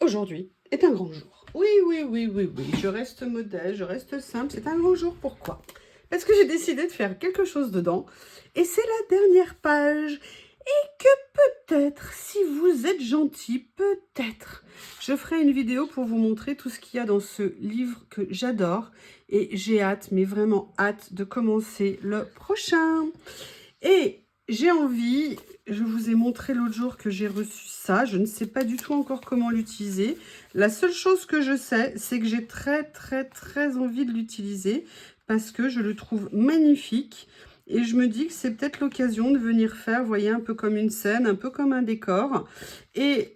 Aujourd'hui est un grand jour. Oui, oui, oui, oui, oui. Je reste modeste, je reste simple. C'est un grand jour. Pourquoi? Parce que j'ai décidé de faire quelque chose dedans. Et c'est la dernière page. Et que peut-être, si vous êtes gentil, peut-être, je ferai une vidéo pour vous montrer tout ce qu'il y a dans ce livre que j'adore. Et j'ai hâte, mais vraiment hâte de commencer le prochain. Et j'ai envie, je vous ai montré l'autre jour que j'ai reçu ça, je ne sais pas du tout encore comment l'utiliser. La seule chose que je sais, c'est que j'ai très envie de l'utiliser parce que je le trouve magnifique. Et je me dis que c'est peut-être l'occasion de venir faire, vous voyez, un peu comme une scène, un peu comme un décor. Et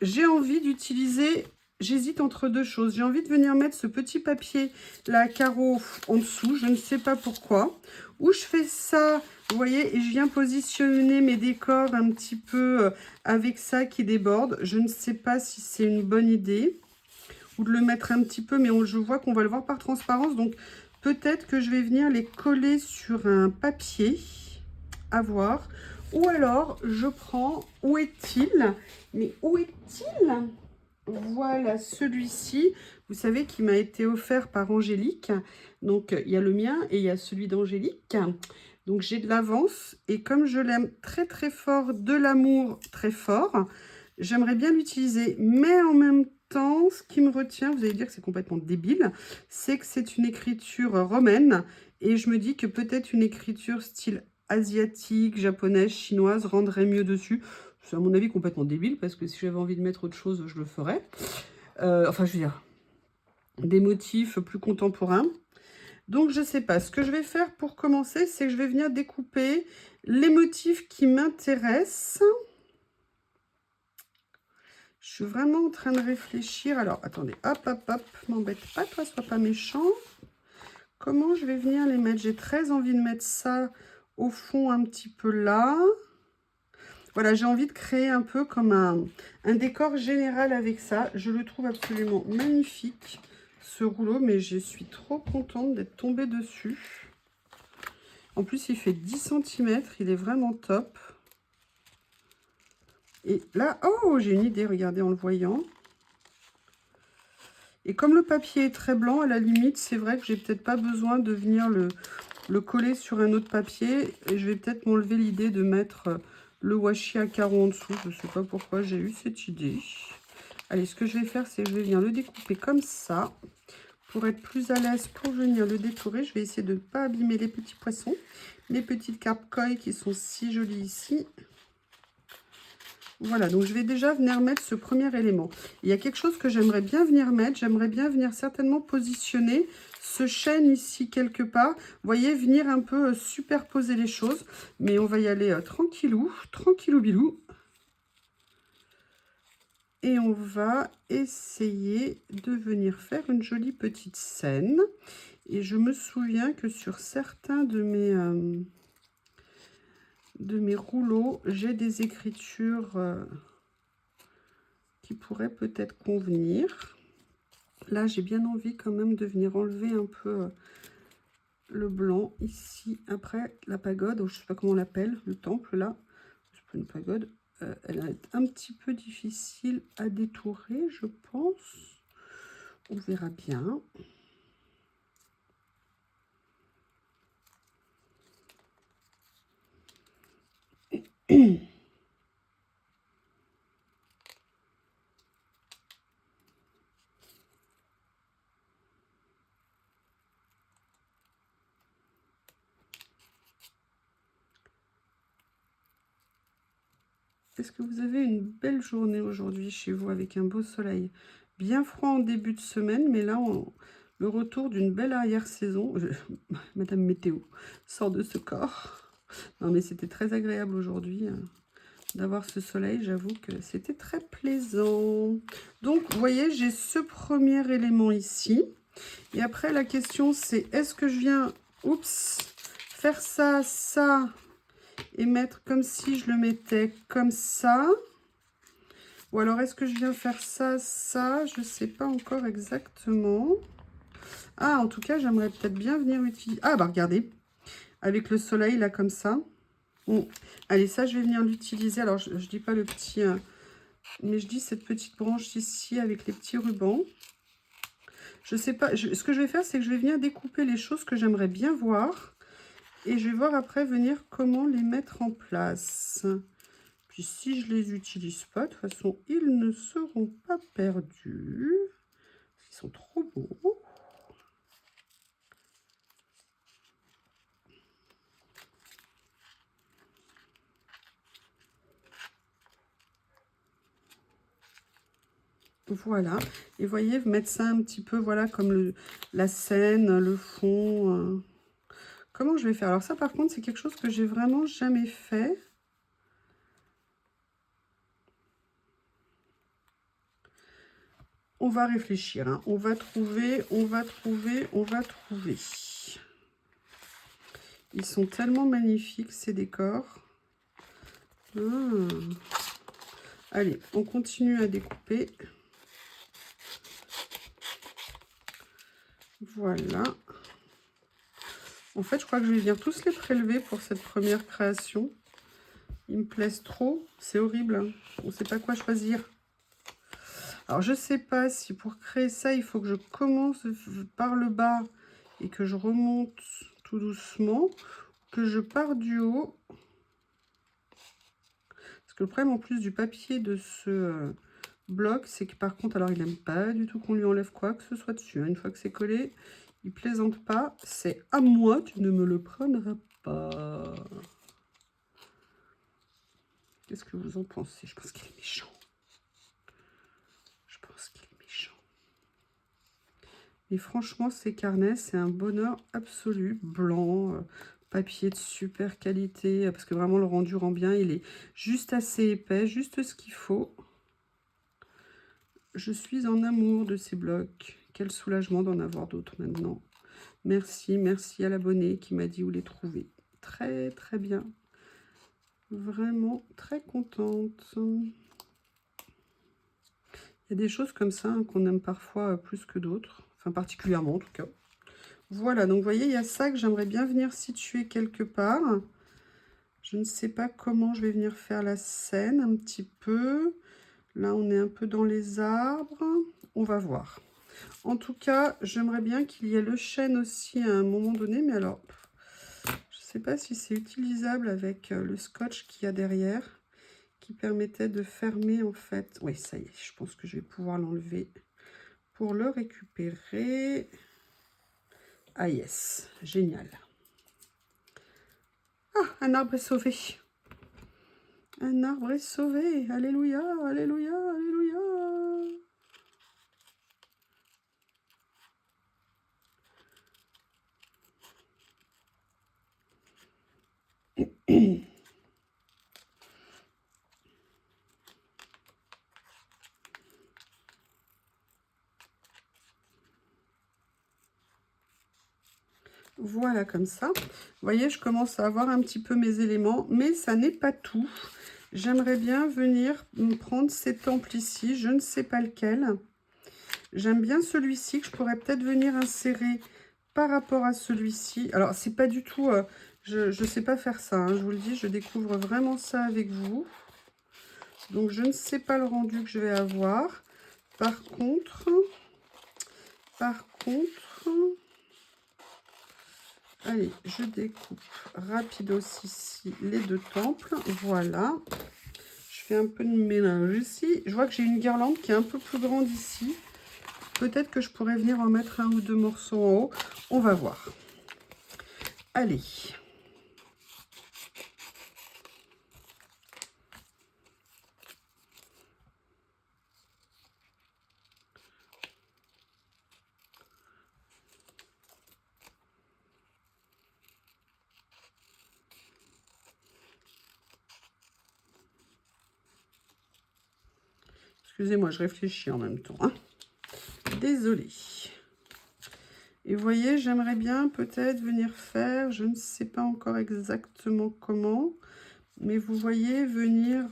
j'ai envie d'utiliser, j'hésite entre deux choses. J'ai envie de venir mettre ce petit papier, là, carreau en dessous, je ne sais pas pourquoi. Ou je fais ça, vous voyez, et je viens positionner mes décors un petit peu avec ça qui déborde. Je ne sais pas si c'est une bonne idée. Ou de le mettre un petit peu, mais je vois qu'on va le voir par transparence. Donc, peut-être que je vais venir les coller sur un papier. À voir. Ou alors, je prends... Où est-il? Mais où est-il? Voilà, celui-ci, vous savez, qui m'a été offert par Angélique. Donc, il y a le mien et il y a celui d'Angélique. Donc, j'ai de l'avance. Et comme je l'aime très fort, de l'amour très fort, j'aimerais bien l'utiliser. Mais en même temps, ce qui me retient, vous allez dire que c'est complètement débile, c'est que c'est une écriture romaine. Et je me dis que peut-être une écriture style asiatique, japonaise, chinoise rendrait mieux dessus. C'est à mon avis complètement débile parce que si j'avais envie de mettre autre chose, je le ferais. Enfin, je veux dire, des motifs plus contemporains. Donc, je ne sais pas. Ce que je vais faire pour commencer, c'est que je vais venir découper les motifs qui m'intéressent. Je suis vraiment en train de réfléchir. Alors, attendez, hop, m'embête pas, toi, sois pas méchant. Comment je vais venir les mettre? J'ai très envie de mettre ça au fond un petit peu là. Voilà, j'ai envie de créer un peu comme un décor général avec ça. Je le trouve absolument magnifique, ce rouleau, mais je suis trop contente d'être tombée dessus. En plus, il fait 10 cm, il est vraiment top. Et là, oh, j'ai une idée, regardez, en le voyant. Et comme le papier est très blanc, à la limite, c'est vrai que j'ai peut-être pas besoin de venir le coller sur un autre papier. Et je vais peut-être m'enlever l'idée de mettre le washi à carreaux en dessous. Je ne sais pas pourquoi j'ai eu cette idée. Allez, ce que je vais faire, c'est que je vais venir le découper comme ça. Pour être plus à l'aise, pour venir le détourer, je vais essayer de ne pas abîmer les petits poissons. Les petites carpes koi qui sont si jolies ici. Voilà, donc je vais déjà venir mettre ce premier élément. Il y a quelque chose que j'aimerais bien venir mettre. J'aimerais bien venir certainement positionner ce chêne ici quelque part. Vous voyez, venir un peu superposer les choses. Mais on va y aller tranquillou, tranquillou bilou. Et on va essayer de venir faire une jolie petite scène. Et je me souviens que sur certains de mes rouleaux, j'ai des écritures... qui pourrait peut-être convenir. Là, j'ai bien envie quand même de venir enlever un peu le blanc ici. Après, la pagode, je ne sais pas comment on l'appelle, le temple là, c'est pas une pagode. Elle va être un petit peu difficile à détourer, je pense. On verra bien. Est-ce que vous avez une belle journée aujourd'hui chez vous avec un beau soleil? Bien froid en début de semaine, mais là, le retour d'une belle arrière-saison. Madame Météo sort de ce corps. Non, mais c'était très agréable aujourd'hui d'avoir ce soleil. J'avoue que c'était très plaisant. Donc, vous voyez, j'ai ce premier élément ici. Et après, la question, c'est est-ce que je viens, oups, faire ça, ça... et mettre comme si je le mettais comme ça. Ou alors, est-ce que je viens faire ça, ça? Je ne sais pas encore exactement. Ah, en tout cas, j'aimerais peut-être bien venir utiliser... Ah, bah regardez, avec le soleil, là, comme ça. Bon. Allez, ça, je vais venir l'utiliser. Alors, je ne dis pas le petit Mais je dis cette petite branche ici avec les petits rubans. Je sais pas, ce que je vais faire, c'est que je vais venir découper les choses que j'aimerais bien voir. Et je vais voir après venir comment les mettre en place. Puis si je les utilise pas, de toute façon, ils ne seront pas perdus. Ils sont trop beaux. Voilà, et voyez, mettre ça un petit peu, voilà, comme la scène, le fond. Comment je vais faire? Alors ça, par contre, c'est quelque chose que j'ai vraiment jamais fait. On va réfléchir, hein. On va trouver. Ils sont tellement magnifiques, ces décors. Allez, on continue à découper. Voilà. En fait, je crois que je vais venir tous les prélever pour cette première création. Ils me plaisent trop. C'est horrible, hein. On ne sait pas quoi choisir. Alors, je ne sais pas si pour créer ça, il faut que je commence par le bas et que je remonte tout doucement, que je pars du haut. Parce que le problème en plus du papier de ce bloc, c'est que par contre, alors il n'aime pas du tout qu'on lui enlève quoi que ce soit dessus, hein. Une fois que c'est collé, il plaisante pas. C'est à moi, tu ne me le prendras pas. Qu'est-ce que vous en pensez? Je pense qu'il est méchant. Je pense qu'il est méchant. Et franchement, ces carnets, c'est un bonheur absolu. Blanc, papier de super qualité, parce que vraiment le rendu rend bien. Il est juste assez épais, juste ce qu'il faut. Je suis en amour de ces blocs. Quel soulagement d'en avoir d'autres maintenant. Merci, merci à l'abonné qui m'a dit où les trouver. Très, très bien. Vraiment très contente. Il y a des choses comme ça, hein, qu'on aime parfois plus que d'autres. Enfin, particulièrement en tout cas. Voilà, donc vous voyez, il y a ça que j'aimerais bien venir situer quelque part. Je ne sais pas comment je vais venir faire la scène un petit peu. Là, on est un peu dans les arbres. On va voir. En tout cas, j'aimerais bien qu'il y ait le chêne aussi à un moment donné. Mais alors, je ne sais pas si c'est utilisable avec le scotch qu'il y a derrière, qui permettait de fermer en fait. Oui, ça y est, je pense que je vais pouvoir l'enlever pour le récupérer. Ah yes, génial. Ah, un arbre est sauvé. Un arbre est sauvé. Alléluia, alléluia, alléluia. Voilà, comme ça. Vous voyez, je commence à avoir un petit peu mes éléments, mais ça n'est pas tout. J'aimerais bien venir me prendre cet ample ici, je ne sais pas lequel. J'aime bien celui-ci que je pourrais peut-être venir insérer par rapport à celui-ci. Alors, c'est pas du tout... je ne sais pas faire ça, hein, je vous le dis, je découvre vraiment ça avec vous. Donc, je ne sais pas le rendu que je vais avoir. Par contre... Allez, je découpe rapidos ici les deux temples. Voilà. Je fais un peu de mélange ici. Je vois que j'ai une guirlande qui est un peu plus grande ici. Peut-être que je pourrais venir en mettre un ou deux morceaux en haut. On va voir. Allez. Excusez-moi, je réfléchis en même temps, hein. Désolée. Et vous voyez, j'aimerais bien peut-être venir faire, je ne sais pas encore exactement comment, mais vous voyez, venir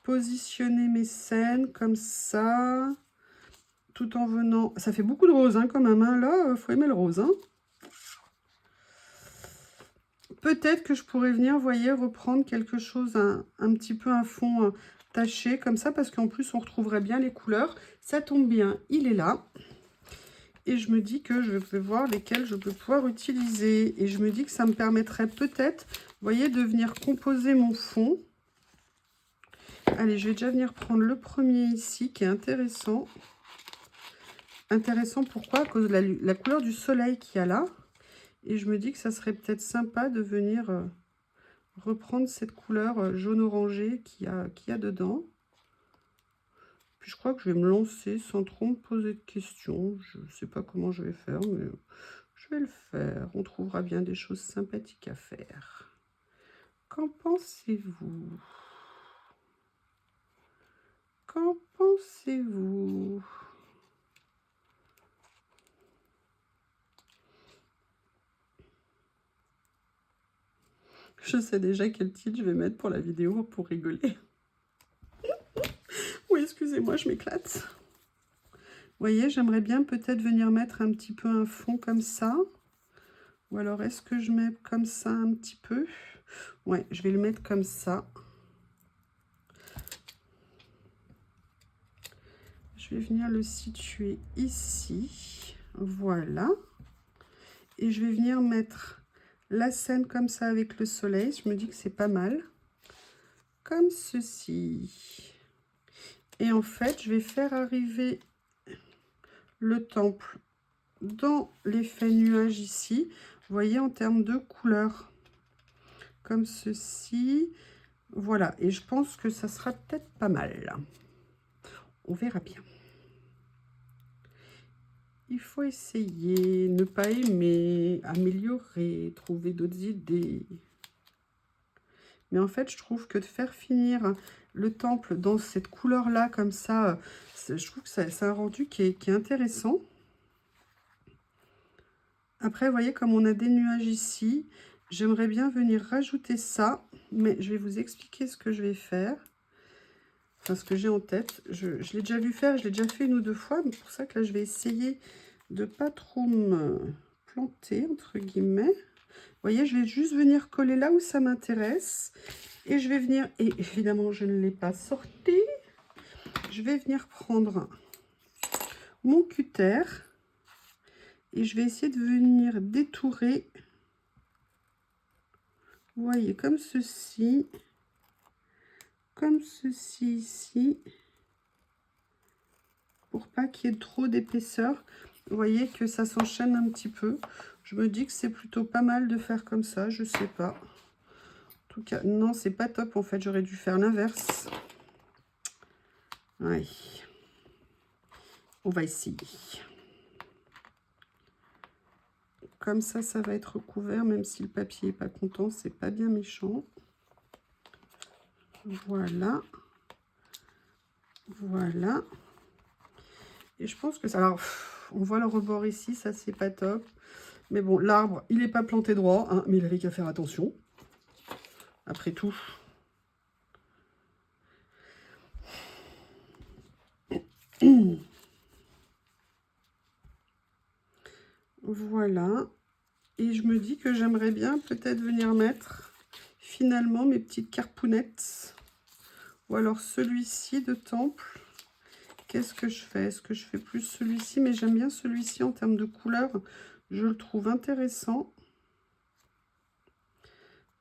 positionner mes scènes comme ça, tout en venant... Ça fait beaucoup de rose, hein, quand même, hein. Là, il faut aimer le rose, hein. Peut-être que je pourrais venir, vous voyez, reprendre quelque chose, un petit peu un fond taché comme ça, parce qu'en plus, on retrouverait bien les couleurs. Ça tombe bien, il est là. Et je me dis que je vais voir lesquels je peux pouvoir utiliser. Et je me dis que ça me permettrait peut-être, vous voyez, de venir composer mon fond. Allez, je vais déjà venir prendre le premier ici, qui est intéressant. Intéressant, pourquoi? À cause de la couleur du soleil qu'il y a là. Et je me dis que ça serait peut-être sympa de venir reprendre cette couleur jaune-orangé qu'il y a dedans. Puis je crois que je vais me lancer sans trop me poser de questions. Je ne sais pas comment je vais faire, mais je vais le faire. On trouvera bien des choses sympathiques à faire. Qu'en pensez-vous? Qu'en pensez-vous? Je sais déjà quel titre je vais mettre pour la vidéo pour rigoler. Oui, excusez-moi, je m'éclate. Vous voyez, j'aimerais bien peut-être venir mettre un petit peu un fond comme ça. Ou alors, est-ce que je mets comme ça un petit peu? Ouais, je vais le mettre comme ça. Je vais venir le situer ici. Voilà. Et je vais venir mettre la scène comme ça avec le soleil. Je me dis que c'est pas mal. Comme ceci. Et en fait, je vais faire arriver le temple dans l'effet nuage ici. Vous voyez, en termes de couleur. Comme ceci. Voilà. Et je pense que ça sera peut-être pas mal. On verra bien. Il faut essayer, ne pas aimer, améliorer, trouver d'autres idées. Mais en fait, je trouve que de faire finir le temple dans cette couleur-là, comme ça, je trouve que c'est un rendu qui est intéressant. Après, vous voyez, comme on a des nuages ici, j'aimerais bien venir rajouter ça. Mais je vais vous expliquer ce que je vais faire. Enfin, ce que j'ai en tête. Je l'ai déjà vu faire, je l'ai déjà fait une ou deux fois. C'est pour ça que là, je vais essayer de pas trop me planter, entre guillemets. Vous voyez, je vais juste venir coller là où ça m'intéresse. Et je vais venir, et évidemment, je ne l'ai pas sorti. Je vais venir prendre mon cutter. Et je vais essayer de venir détourer. Vous voyez, comme ceci. Comme ceci ici. Pour pas qu'il y ait trop d'épaisseur. Vous voyez que ça s'enchaîne un petit peu. Je me dis que c'est plutôt pas mal de faire comme ça. Je sais pas. En tout cas, non, c'est pas top. En fait, j'aurais dû faire l'inverse. Ouais. On va essayer. Comme ça, ça va être recouvert. Même si le papier n'est pas content, c'est pas bien méchant. Voilà. Voilà. Et je pense que ça... Alors, on voit le rebord ici. Ça, c'est pas top. Mais bon, l'arbre, il n'est pas planté droit, hein, mais il avait qu'à faire attention. Après tout. Voilà. Et je me dis que j'aimerais bien peut-être venir mettre finalement mes petites carpounettes. Ou alors celui-ci de temple. Qu'est-ce que je fais? Est-ce que je fais plus celui-ci? Mais j'aime bien celui-ci en termes de couleur. Je le trouve intéressant.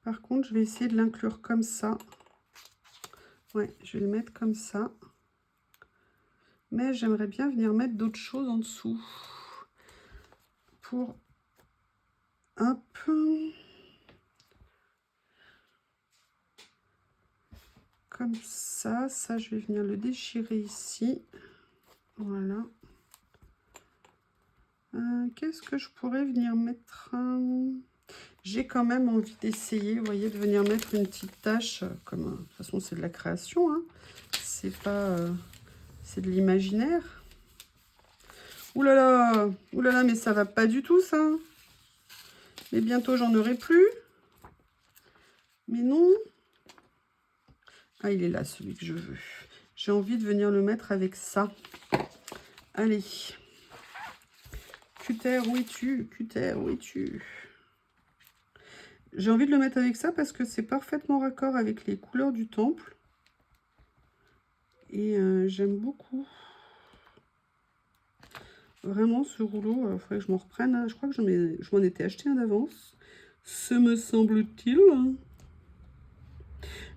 Par contre, je vais essayer de l'inclure comme ça. Ouais, je vais le mettre comme ça. Mais j'aimerais bien venir mettre d'autres choses en dessous. Pour un peu... Comme ça. Ça, je vais venir le déchirer ici. Voilà. Qu'est-ce que je pourrais venir mettre? J'ai quand même envie d'essayer, vous voyez, de venir mettre une petite tache. Comme, de toute façon, c'est de la création. Hein. C'est pas... c'est de l'imaginaire. Ouh là là, mais ça va pas du tout, ça. Mais bientôt, j'en aurai plus. Mais non. Ah, il est là, celui que je veux. J'ai envie de venir le mettre avec ça. Allez. Cutter, où es-tu? Cutter, où es-tu? J'ai envie de le mettre avec ça parce que c'est parfaitement raccord avec les couleurs du temple. Et j'aime beaucoup. Vraiment, ce rouleau, il faudrait que je m'en reprenne. Hein. Je crois que je m'en étais acheté un d'avance. Ce me semble-t-il.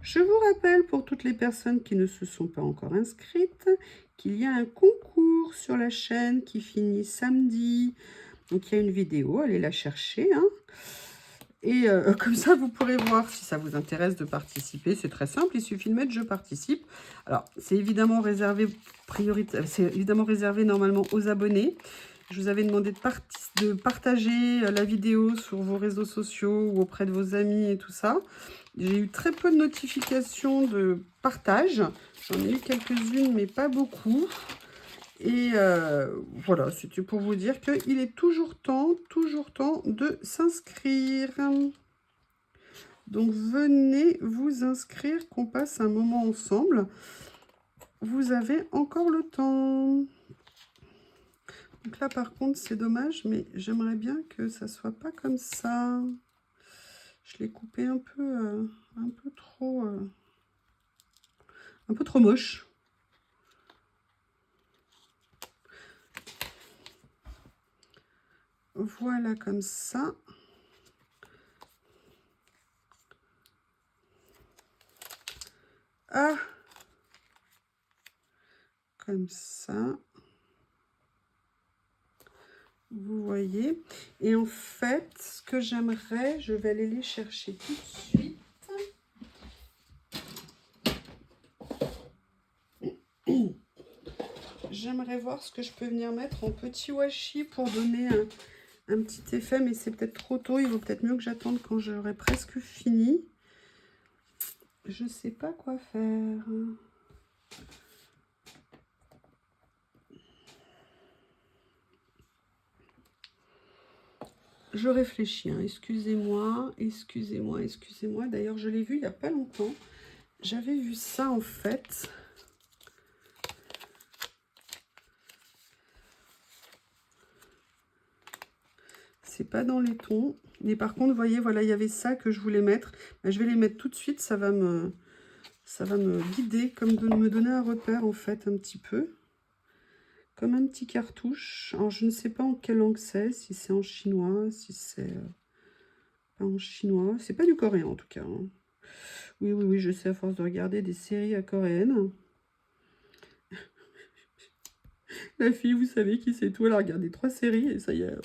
Je vous rappelle, pour toutes les personnes qui ne se sont pas encore inscrites, qu'il y a un concours sur la chaîne qui finit samedi. Donc, il y a une vidéo, allez la chercher. Hein. Et comme ça, vous pourrez voir si ça vous intéresse de participer. C'est très simple, il suffit de mettre « Je participe ». Alors, c'est évidemment réservé, normalement aux abonnés. Je vous avais demandé de partager la vidéo sur vos réseaux sociaux ou auprès de vos amis et tout ça. J'ai eu très peu de notifications de partage. J'en ai eu quelques-unes, mais pas beaucoup. Et voilà, c'était pour vous dire qu'il est toujours temps de s'inscrire. Donc, venez vous inscrire, qu'on passe un moment ensemble. Vous avez encore le temps. Donc là, par contre, c'est dommage, mais j'aimerais bien que ça soit pas comme ça. Je l'ai coupé un peu trop moche. Voilà, comme ça. Ah, comme ça. Vous voyez. Et en fait, ce que j'aimerais, je vais aller les chercher tout de suite. J'aimerais voir ce que je peux venir mettre en petit washi pour donner un petit effet, mais c'est peut-être trop tôt. Il vaut peut-être mieux que j'attende quand j'aurai presque fini. Je ne sais pas quoi faire. Je réfléchis, hein. Excusez-moi. D'ailleurs, je l'ai vu il n'y a pas longtemps. J'avais vu ça en fait. C'est pas dans les tons. Mais par contre, vous voyez, voilà, il y avait ça que je voulais mettre. Ben, je vais les mettre tout de suite. Ça va me guider, comme de me donner un repère en fait, un petit peu. Comme un petit cartouche. Alors, je ne sais pas en quelle langue c'est. Si c'est en chinois, si c'est pas en chinois. C'est pas du coréen en tout cas. Hein. Oui, je sais à force de regarder des séries coréennes. La fille, vous savez qui c'est tout. Elle a regardé 3 séries et ça y est.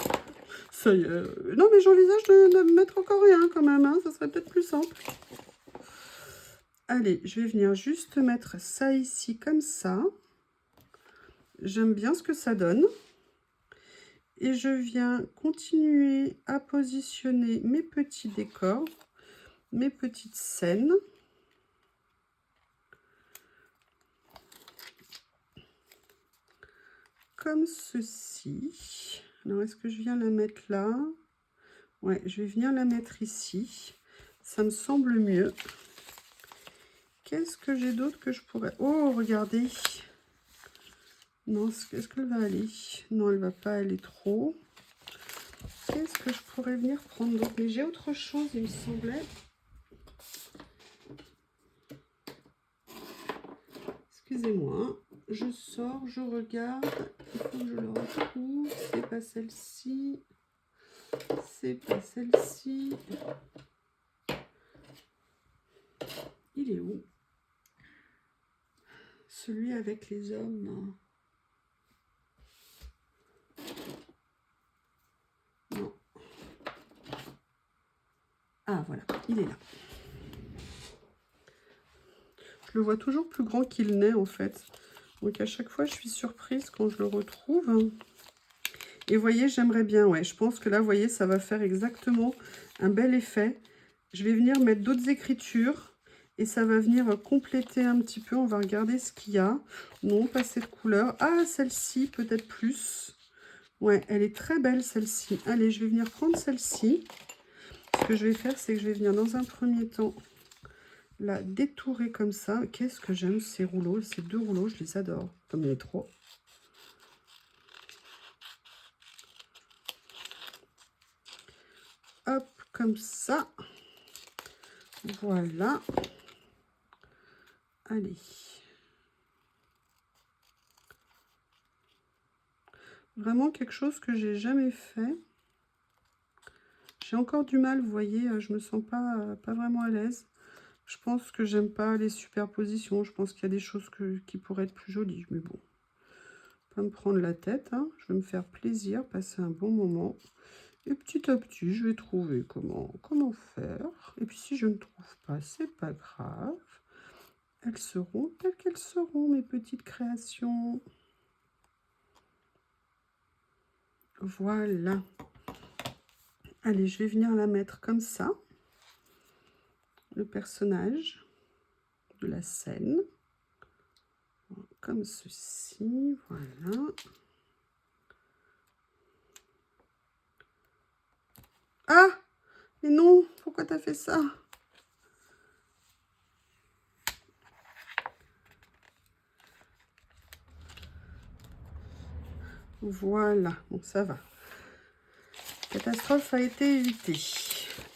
Ça y est. Non, mais j'envisage de me mettre en coréen quand même. Hein. Ça serait peut-être plus simple. Allez, je vais venir juste mettre ça ici comme ça. J'aime bien ce que ça donne. Et je viens continuer à positionner mes petits décors, mes petites scènes. Comme ceci. Alors, est-ce que je viens la mettre là? Ouais, je vais venir la mettre ici. Ça me semble mieux. Qu'est-ce que j'ai d'autre que je pourrais... Oh, regardez. Non, est-ce qu'elle va aller? Non, elle va pas aller trop. Qu'est-ce que je pourrais venir prendre d'autre? Mais j'ai autre chose, il me semblait. Excusez-moi. Je sors, je regarde. Il faut que je le retrouve. C'est pas celle-ci. C'est pas celle-ci. Il est où? Celui avec les hommes. Non. Ah, voilà. Il est là. Je le vois toujours plus grand qu'il n'est, en fait. Donc, à chaque fois, je suis surprise quand je le retrouve. Et vous voyez, j'aimerais bien, ouais. Je pense que là, vous voyez, ça va faire exactement un bel effet. Je vais venir mettre d'autres écritures. Et ça va venir compléter un petit peu. On va regarder ce qu'il y a. Non, pas cette couleur. Ah, celle-ci, peut-être plus. Ouais, elle est très belle, celle-ci. Allez, je vais venir prendre celle-ci. Ce que je vais faire, c'est que je vais venir dans un premier temps la détourer comme ça. Qu'est-ce que j'aime ces rouleaux. Ces 2 rouleaux, je les adore. Comme les 3. Hop, comme ça. Voilà. Allez. Vraiment quelque chose que j'ai jamais fait. J'ai encore du mal, vous voyez, je me sens pas vraiment à l'aise. Je pense que j'aime pas les superpositions. Je pense qu'il y a des choses qui pourraient être plus jolies. Mais bon, pas me prendre la tête, hein. Je vais me faire plaisir, passer un bon moment. Et petit à petit, je vais trouver comment faire. Et puis si je ne trouve pas, c'est pas grave. Elles seront telles qu'elles seront, mes petites créations. Voilà. Allez, je vais venir la mettre comme ça. Le personnage de la scène. Comme ceci, voilà. Ah! Mais non, pourquoi t'as fait ça? Voilà, bon ça va. Catastrophe a été évitée.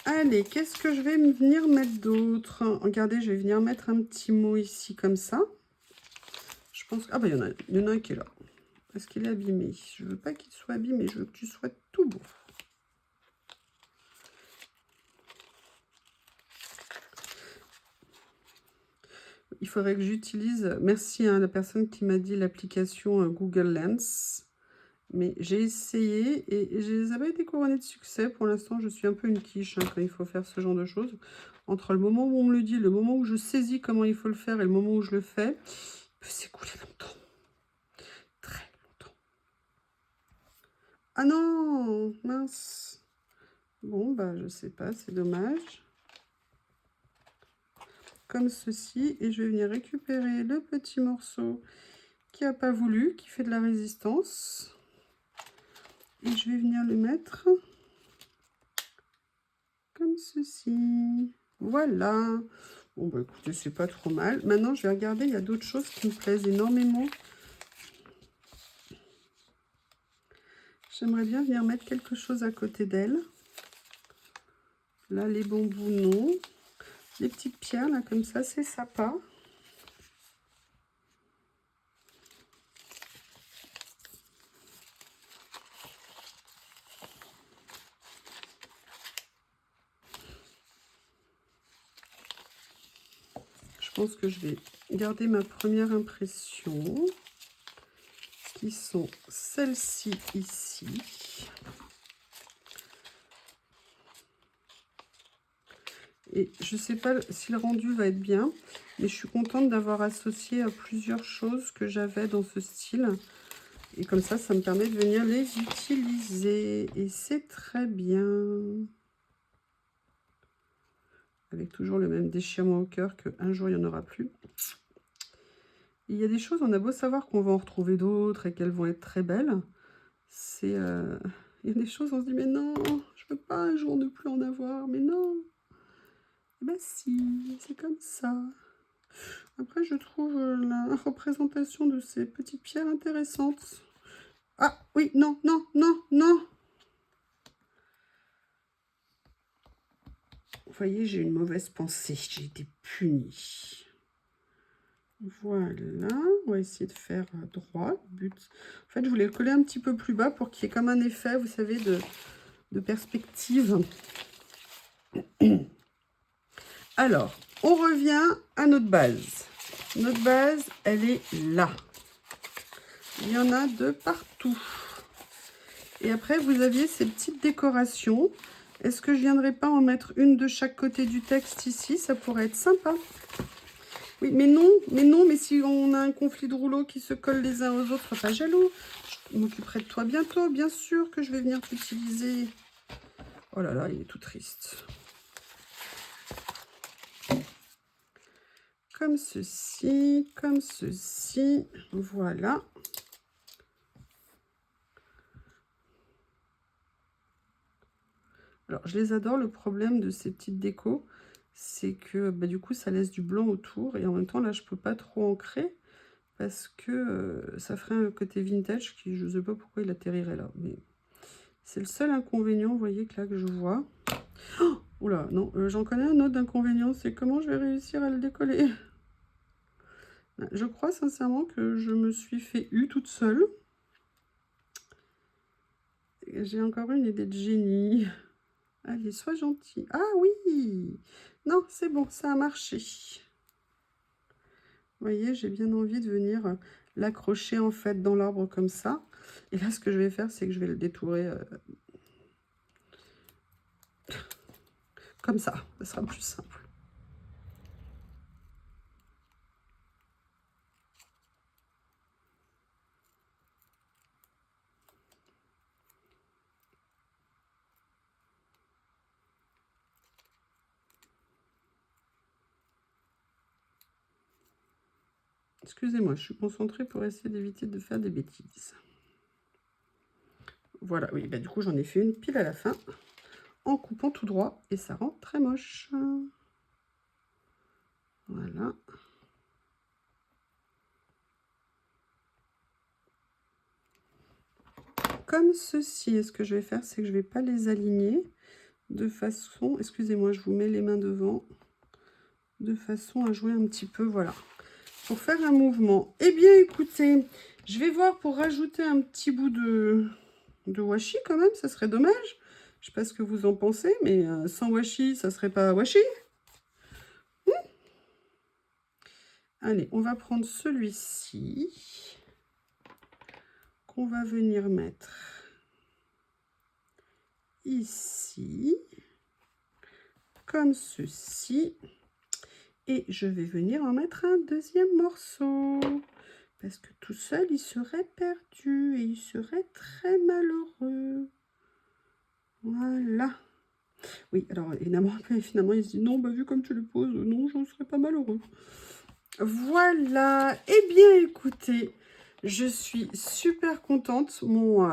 Allez, qu'est-ce que je vais venir mettre d'autre? Regardez, je vais venir mettre un petit mot ici comme ça. Je pense... Ah bah il y en a un qui est là. Est-ce qu'il est abîmé? Je veux pas qu'il soit abîmé, je veux que tu sois tout beau. Il faudrait que j'utilise... Merci à la personne qui m'a dit l'application Google Lens. Mais j'ai essayé et je n'ai pas été couronnée de succès. Pour l'instant, je suis un peu une quiche quand il faut faire ce genre de choses. Entre le moment où on me le dit, le moment où je saisis comment il faut le faire et le moment où je le fais, il peut s'écouler longtemps. Très longtemps. Ah non, mince. Bon, bah je sais pas, c'est dommage. Comme ceci. Et je vais venir récupérer le petit morceau qui n'a pas voulu, qui fait de la résistance. Et je vais venir le mettre comme ceci. Voilà. Bon, bah écoutez, c'est pas trop mal. Maintenant, je vais regarder, il y a d'autres choses qui me plaisent énormément. J'aimerais bien venir mettre quelque chose à côté d'elle. Là, les bambous, non. Les petites pierres, là, comme ça, c'est sympa. Je pense que je vais garder ma première impression, qui sont celles-ci ici. Et je ne sais pas si le rendu va être bien, mais je suis contente d'avoir associé à plusieurs choses que j'avais dans ce style. Et comme ça, ça me permet de venir les utiliser. Et c'est très bien. Avec toujours le même déchirement au cœur qu'un jour, il n'y en aura plus. Et il y a des choses, on a beau savoir qu'on va en retrouver d'autres et qu'elles vont être très belles. Il y a des choses, on se dit, mais non, je ne veux pas un jour ne plus en avoir. Mais non. Eh ben si, c'est comme ça. Après, je trouve la représentation de ces petites pierres intéressante. Ah, oui, non, non, non, non. Vous voyez, j'ai une mauvaise pensée. J'ai été punie. Voilà, on va essayer de faire droit. But. En fait, je voulais le coller un petit peu plus bas pour qu'il y ait comme un effet, vous savez, de perspective. Alors, on revient à notre base. Notre base, elle est là. Il y en a de partout. Et après, vous aviez ces petites décorations. Est-ce que je viendrai pas en mettre une de chaque côté du texte ici? Ça pourrait être sympa. Oui, mais non, mais si on a un conflit de rouleaux qui se collent les uns aux autres, pas jaloux. Je m'occuperai de toi bientôt, bien sûr que je vais venir t'utiliser. Oh là là, il est tout triste. Comme ceci, voilà. Alors, je les adore. Le problème de ces petites décos, c'est que bah, du coup, ça laisse du blanc autour. Et en même temps, là, je peux pas trop ancrer parce que ça ferait un côté vintage qui, je ne sais pas pourquoi il atterrirait là. Mais c'est le seul inconvénient, vous voyez, que là, que je vois. Oh, oula, non, j'en connais un autre inconvénient. C'est comment je vais réussir à le décoller. Je crois sincèrement que je me suis fait toute seule. J'ai encore une idée de génie. Allez, sois gentil. Ah oui! Non, c'est bon, ça a marché. Vous voyez, j'ai bien envie de venir l'accrocher en fait dans l'arbre comme ça. Et là, ce que je vais faire, c'est que je vais le détourer comme ça. Ça sera plus simple. Excusez-moi, je suis concentrée pour essayer d'éviter de faire des bêtises. Voilà, oui, bah du coup, j'en ai fait une pile à la fin, en coupant tout droit, et ça rend très moche. Voilà. Comme ceci, et ce que je vais faire, c'est que je ne vais pas les aligner de façon... Excusez-moi, je vous mets les mains devant, de façon à jouer un petit peu, voilà. Pour faire un mouvement. Eh bien, écoutez, je vais voir pour rajouter un petit bout de washi quand même, ça serait dommage. Je sais pas ce que vous en pensez, mais sans washi, ça serait pas washi. Allez, on va prendre celui-ci, qu'on va venir mettre ici, comme ceci. Et je vais venir en mettre un deuxième morceau. Parce que tout seul, il serait perdu et il serait très malheureux. Voilà. Oui, alors évidemment, finalement, il se dit non, bah, vu comme tu le poses, non, je ne serais pas malheureux. Voilà. Eh bien, écoutez, je suis super contente. Mon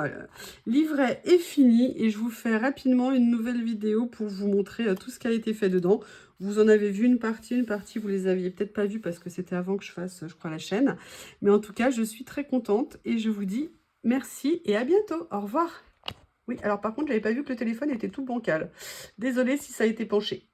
livret est fini et je vous fais rapidement une nouvelle vidéo pour vous montrer tout ce qui a été fait dedans. Vous en avez vu une partie vous les aviez peut-être pas vu parce que c'était avant que je fasse, je crois, la chaîne. Mais en tout cas, je suis très contente et je vous dis merci et à bientôt. Au revoir. Oui, alors par contre, j'avais pas vu que le téléphone était tout bancal. Désolée si ça a été penché.